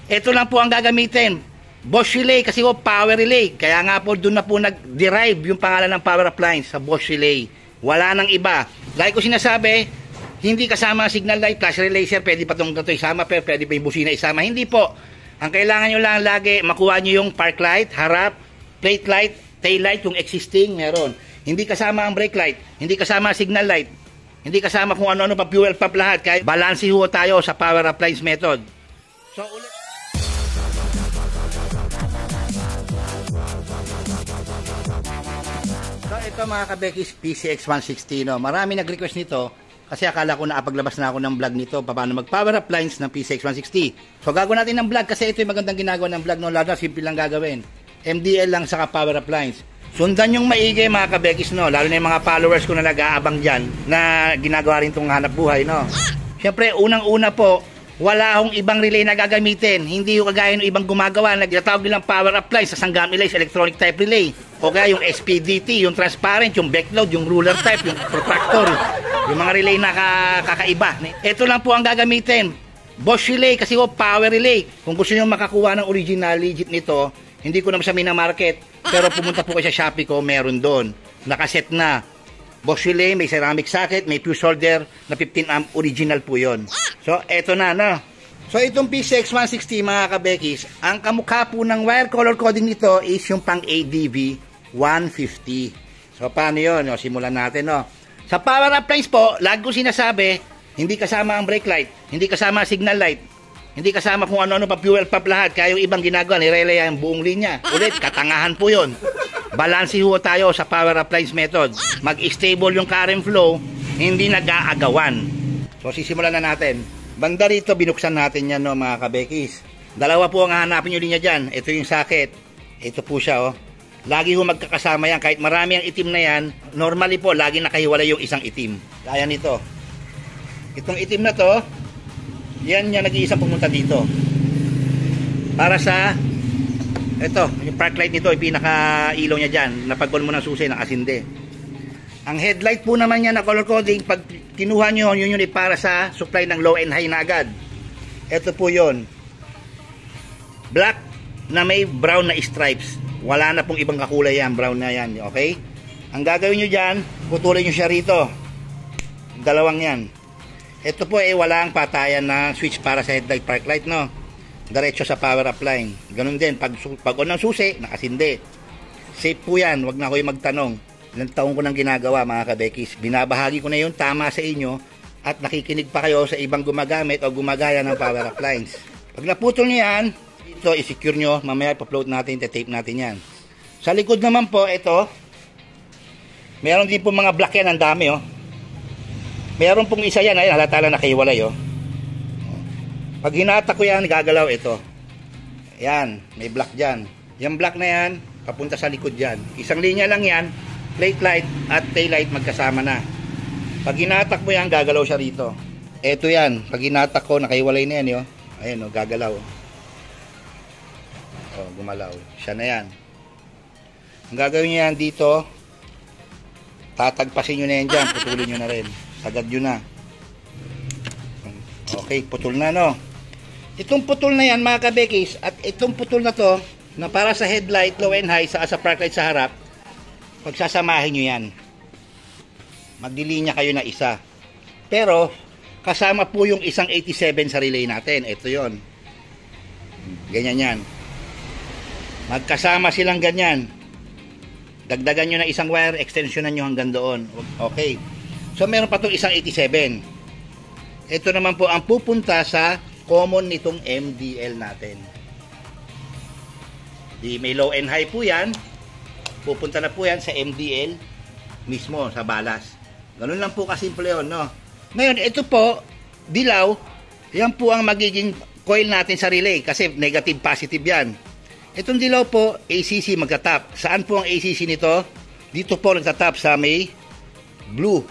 Ito lang po ang gagamitin. Bosch Relay kasi po power relay. Kaya nga po doon na po nag-derive yung pangalan ng power appliance sa Bosch Relay. Wala nang iba. Like ko sinasabi, hindi kasama signal light, flash relay sir, pwede pa itong isama, pero pwede pa yung busina isama. Hindi po. Ang kailangan nyo lang lagi, makuha nyo yung park light, harap, plate light, tail light, yung existing, meron. Hindi kasama ang brake light, hindi kasama signal light, hindi kasama kung ano-ano pa, fuel pump lahat. Kaya balanse ho tayo sa power appliance method. So ulit. So ito mga kabekis, PCX160, no? Marami nag-request nito kasi akala ko naapaglabas na ako ng vlog nito paano mag-power appliance ng PCX160. So gagawin natin ng vlog kasi ito yung magandang ginagawa ng vlog, no? Lalo na simple lang gagawin. MDL lang saka power appliance. Sundan yung maigi mga kabekis, no? Lalo na yung mga followers ko na nag-aabang dyan na ginagawa rin itong hanap buhay, no? Siyempre, unang-una po, wala akong ibang relay na gagamitin. Hindi yung kagaya ng ibang gumagawa. Nagtatawag nilang power appliance sa Sangam Relay, electronic type relay. O kaya yung SPDT, yung transparent, yung backload, yung ruler type, yung protractor. Yung mga relay na kakaiba. Ito lang po ang gagamitin. Bosch Relay kasi po power relay. Kung gusto niyo makakuha ng original legit nito, hindi ko naman siya minamarket. Pero pumunta po kayo sa Shopee ko, meron doon. Nakaset na. Bosch Relay, may ceramic socket, may fuse holder na 15 amp, original po yon. So, eto na, no? So, itong PCX160 mga kabekis, ang kamukha po ng wire color coding nito is yung pang ADV 150. So, paano yun? O, simulan natin, no? Sa power appliance po, lagi ko sinasabi, hindi kasama ang brake light, hindi kasama signal light, hindi kasama kung ano-ano pa, fuel pump lahat. Kaya yung ibang ginagawa, nirelay ang buong linya. Ulit, katangahan po yun. Balanse ho tayo sa power appliance method. Mag-stable yung current flow, hindi nag-aagawan. So, sisimulan na natin. Banda rito, binuksan natin yan, no, mga kabekis. Dalawa po ang hanapin yung linya dyan. Ito yung socket. Ito po siya, oh. Lagi ho magkakasama yan. Kahit marami ang itim na yan, normally po, lagi nakahiwalay yung isang itim. Kaya nito. Itong itim na to, yan yung nag-iisang pumunta dito. Para sa ito, yung park light nito, yung pinaka-ilaw niya dyan. Napag-on mo ng susi, nakasinde. Ang headlight po naman yan na color coding, pag kinuha nyo, yun para sa supply ng low and high na agad. Ito po yun. Black na may brown na stripes. Wala na pong ibang kakulay yan, brown na yan, okay? Ang gagawin nyo dyan, putulin nyo siya rito. Dalawang yan. Ito po walang patayan na switch para sa headlight park light, no? Diretso sa power apply. Ganun din, pag on ng susi, nakasindi. Safe po yan, wag na kayo magtanong. Ilang taong ko nang ginagawa mga kabekis. Binabahagi ko na yun, tama sa inyo. At nakikinig pa kayo sa ibang gumagamit o gumagaya ng power appliance. Pag naputol nyo yan, ito i-secure nyo. Mamaya ipa-float natin, tape natin yan. Sa likod naman po, ito. Meron din po mga black yan, ang dami, oh. Meron pong isa yan, ay halata lang nakahiwalay, oh. Pag hinata ko yan, gagalaw ito. Yan, may black dyan. Yung black na yan, papunta sa likod dyan. Isang linya lang yan, plate light at tail light magkasama na. Pag hinatak mo yan, gagalaw siya rito. Ito yan, pag hinatak ko, nakahiwalay na yan, yo. Ayun, oh, gagalaw. Oh, gumalaw. Siya na yan. Ang gagawin nyo yan dito, tatagpasin nyo na yan dyan, putulin nyo na rin. Sagad nyo na. Okay, putol na, no? Itong putol na yan mga kabekis, at itong putol na to na para sa headlight, low and high, sa park light sa harap, pagsasamahin nyo yan, magdilinya kayo na isa. Pero kasama po yung isang 87 sa relay natin. Ito yon, ganyan yan, magkasama silang ganyan. Dagdagan nyo na isang wire, extensionan nyo hanggang doon. Okay, so meron pa itong isang 87. Ito naman po ang pupunta sa common nitong MDL natin. Di may low and high po yan. Pupunta na po yan sa MDL mismo, sa balas. Ganun lang po kasimple yun, no? Ngayon, ito po, dilaw, yan po ang magiging coil natin sa relay kasi negative positive yan. Itong dilaw po, ACC magtatap. Saan po ang ACC nito? Dito po nagtatap sa may blue.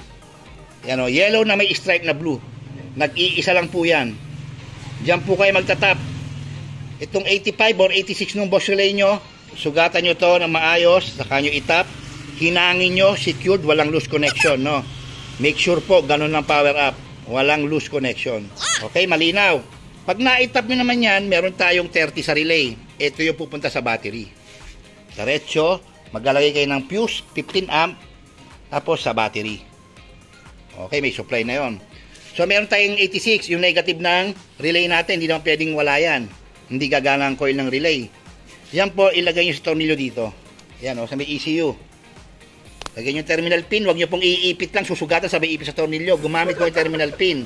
Yan, o, yellow na may stripe na blue. Nag-iisa lang po yan. Diyan po kayo magtatap. Itong 85 or 86 nung Bosch relay nyo, sugatan nyo to na maayos, saka nyo itap, hinangin nyo, secured, walang loose connection, no? Make sure po, ganun lang power up, walang loose connection. Okay, malinaw. Pag na-tap nyo naman yan, meron tayong 30 sa relay. Ito yung pupunta sa battery. Diretso, maglalagay kayo ng fuse, 15 amp, tapos sa battery. Okay, may supply na yon. So, meron tayong 86, yung negative ng relay natin. Hindi naman pwedeng wala yan. Hindi gagana ang coil ng relay. Yan po, ilagay nyo sa tornilyo dito. Yan o, sa may ECU. Lagyan yung terminal pin. Huwag nyo pong iipit lang, susugatan sabay ipit sa tornilyo. Gumamit ko yung terminal pin.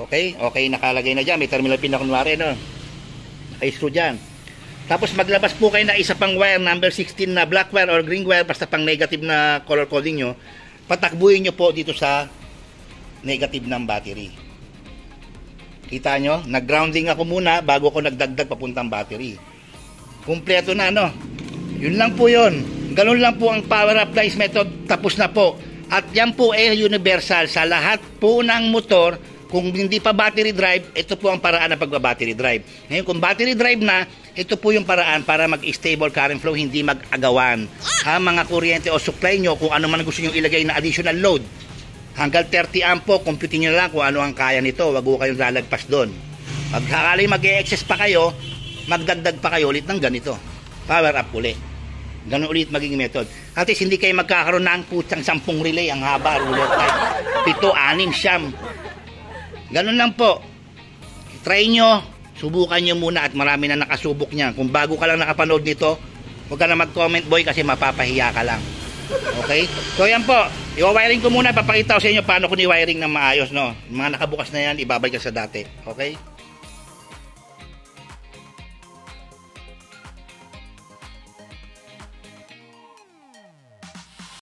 Okay, okay, nakalagay na dyan. May terminal pin na kunwari, no? Naka-screw dyan. Tapos maglabas po kayo na isa pang wire, number 16 na black wire or green wire, basta pang negative na color coding nyo. Patakbuhin nyo po dito sa negative ng battery. Kita nyo? Nag-grounding ako muna bago ko nagdagdag papuntang battery. Kumpleto na, no? Yun lang po yun. Ganun lang po ang power appliance method. Tapos na po. At yan po ay universal sa lahat po ng motor. Kung hindi pa battery drive, ito po ang paraan ng pagba-battery drive. Ngayon, kung battery drive na, ito po yung paraan para mag-stable current flow, hindi mag-agawan. Ang mga kuryente o supply nyo, kung ano man gusto nyo ilagay na additional load. Hanggang 30 amp po, computing nyo lang kung ano ang kaya nito. Wag ko kayong lalagpas doon. Pag sakali mag-e-excess pa kayo, magdagdag pa kayo ulit ng ganito. Power up ulit. Ganun ulit magiging method. At least hindi kayo magkakaroon ng putang 10 relay. Ang haba, ruler type. 7, 6, 9. Ganun lang po. Try nyo. Subukan nyo muna at marami na nakasubok niyan. Kung bago ka lang nakapanood nito, huwag ka na mag-comment boy kasi mapapahiya ka lang. Okay? So yan po. I-wiring ko muna. Papakita ko sa inyo paano ko ni-wiring ng maayos. No? Mga nakabukas na yan, ibabalik ka sa dati. Okay?